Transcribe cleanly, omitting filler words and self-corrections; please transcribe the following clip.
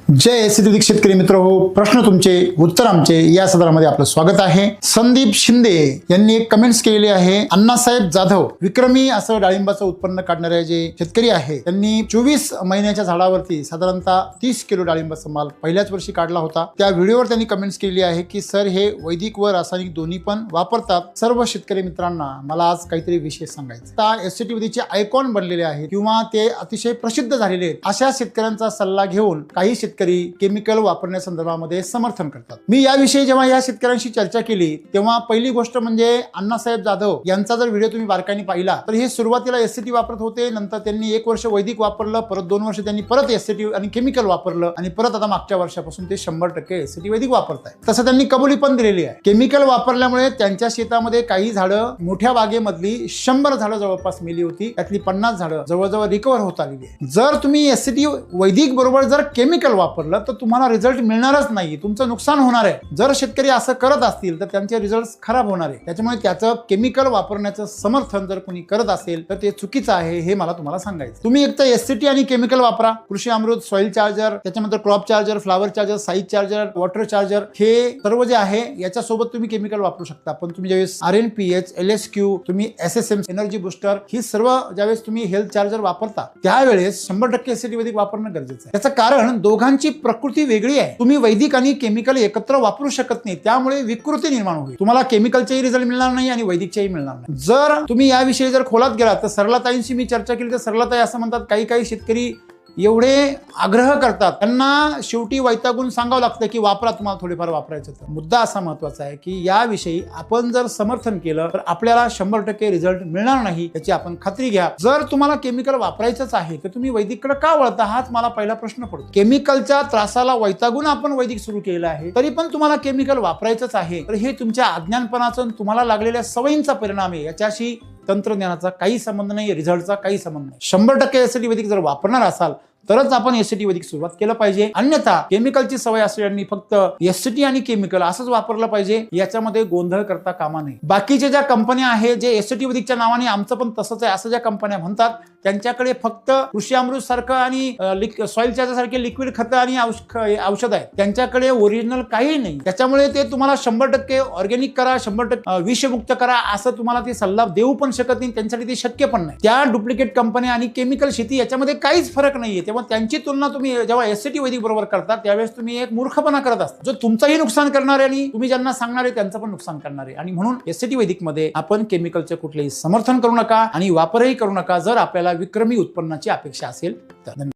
जय ACT शेतकरी मित्र हो, प्रश्न तुमचे उत्तर आमचे या सदरामध्ये आपलं स्वागत आहे। संदीप शिंदे यांनी एक कमेंट्स केलेली आहे। अण्णासाहेब जाधव विक्रमी असं डाळिंबाचं उत्पन्न काढणारे जे शेतकरी आहे त्यांनी 24 महिन्याच्या झाडावरती साधारणतः 30 किलो डाळिंबाचा माल पहिल्याच वर्षी काढला होता। त्या व्हिडिओवर त्यांनी कमेंट्स केलेली आहे की सर हे वैदिक व रासायनिक दोन्ही पण वापरतात। सर्व शेतकरी मित्रांना मला आज काहीतरी विशेष सांगायचं। आता एसीटी विधीचे आयकॉन बनलेले आहेत किंवा ते अतिशय प्रसिद्ध झालेले आहेत अशा शेतकऱ्यांचा सल्ला घेऊन काही शेतकरी केमिकल वापरण्यासंदर्भामध्ये समर्थन करतात। मी याविषयी जेव्हा या शेतकऱ्यांशी चर्चा केली तेव्हा पहिली गोष्ट म्हणजे अण्णासाहेब जाधव यांचा जर व्हिडिओ तुम्ही बारकाईने पाहिला तर हे सुरुवातीला एससीटी वापरत होते, नंतर त्यांनी 1 वर्ष वैदिक वापरलं, परत 2 वर्ष त्यांनी परत एससीटी आणि केमिकल वापरलं आणि परत आता मागच्या वर्षापासून ते 100% एससीटी वैदिक वापरतायत। तसं त्यांनी कबुली पण दिलेली आहे। केमिकल वापरल्यामुळे त्यांच्या शेतामध्ये काही झाडं मोठ्या बागेमधली 100 झाडं जवळपास मेली होती, त्यातली 50 झाडं जवळजवळ रिकव्हर होत आलेली आहे। जर तुम्ही एससीटी वैदिक बरोबर जर केमिकल वापरलं तर तुम्हाला रिझल्ट मिळणारच नाही, तुमचं नुकसान होणार आहे। जर शेतकरी असं करत असतील तर त्यांचे रिझल्ट खराब होणार आहे। त्याच्यामुळे त्याचं केमिकल वापरण्याचं समर्थन जर कोणी करत असेल तर ते चुकीचं आहे हे मला तुम्हाला सांगायचं। तुम्ही एक तर एससीटी आणि केमिकल वापरा, कृषी अमृत, सॉइल चार्जर, त्याच्यानंतर crop charger, flower charger, size charger, water charger हे सर्व जे आहे याच्यासोबत तुम्ही केमिकल वापरू शकता। पण तुम्ही ज्यावेळेस RNPH, LSQ, तुम्ही SSM एनर्जी बुस्टर ही सर्व ज्यावेळेस तुम्ही हेल्थ चार्जर वापरता त्यावेळेस 100% एससीटी वैदिक वापरणं गरजेचं आहे। त्याचं कारण दोघांची प्रकृती वेगळी आहे। तुम्ही वैदिक आणि केमिकल एकत्र वापरू शकत नाही, त्यामुळे विकृती निर्माण होईल। तुम्हाला केमिकलचेही रिझल्ट मिळणार नाही आणि वैदिकचेही मिळणार नाही। जर तुम्ही याविषयी जर खोलात गेलात तर सरलाताईंशी मी चर्चा केली तर सरलाताई असं म्हणतात काही शेतकरी एवढे आग्रह करतात, त्यांना शेवटी वैतागून सांगावं लागतं की वापरा, तुम्हाला थोडेफार वापरायचं। तर मुद्दा असा महत्वाचा आहे की याविषयी आपण जर समर्थन केलं तर आपल्याला 100% रिझल्ट मिळणार नाही याची आपण खात्री घ्या। जर तुम्हाला केमिकल वापरायचंच आहे तर तुम्ही वैदिककडे का वळता हाच मला पहिला प्रश्न पडतो। केमिकलच्या त्रासाला वैतागून आपण वैदिक सुरू केलं आहे तरी पण तुम्हाला केमिकल वापरायचंच आहे तर हे तुमच्या अज्ञानपणाचं तुम्हाला लागलेल्या सवयींचा परिणाम आहे। याच्याशी तंत्रज्ञानाचा काही संबंध नाही, रिझल्टचा काही संबंध नाही। 100% एससीटी वैदिक जर वापरणार असाल तरच आपण एससीटी वैदिक सुरुवात केलं पाहिजे, अन्यथा केमिकलची सवय असलेल्यांनी फक्त एससीटी आणि केमिकल असंच वापरलं पाहिजे, याच्यामध्ये गोंधळ करता कामा नये। बाकीच्या ज्या कंपन्या आहेत जे एससीटी वैदिकच्या नावाने आमचं पण तसंच आहे असं ज्या कंपन्या म्हणतात त्यांच्याकडे फक्त कृषी अमृत सारखं आणि सॉइल चार्जर सारखे लिक्विड खतं आणि औषध आहेत, त्यांच्याकडे ओरिजिनल काही नाही। त्याच्यामुळे ते तुम्हाला 100% ऑर्गॅनिक करा, 100% विषमुक्त करा असं तुम्हाला ते सल्ला देऊ पण शकत नाही, त्यांच्यासाठी ते शक्य पण नाही। त्या डुप्लिकेट कंपन्या आणि केमिकल शेती याच्यामध्ये काहीच फरक नाहीये। तेव्हा त्यांची तुलना तुम्ही जेव्हा एससीटी वैदिक बरोबर करता त्यावेळेस तुम्ही एक मूर्खपणा करत असता, जो तुमचंही नुकसान करणार आहे आणि तुम्ही ज्यांना सांगणार आहे त्यांचं पण नुकसान करणार आहे। आणि म्हणून एससीटी वैदिक मध्ये आपण केमिकलचे कुठलेही समर्थन करू नका आणि वापरही करू नका जर आपल्याला विक्रमी उत्पन्नाची अपेक्षा असेल तर।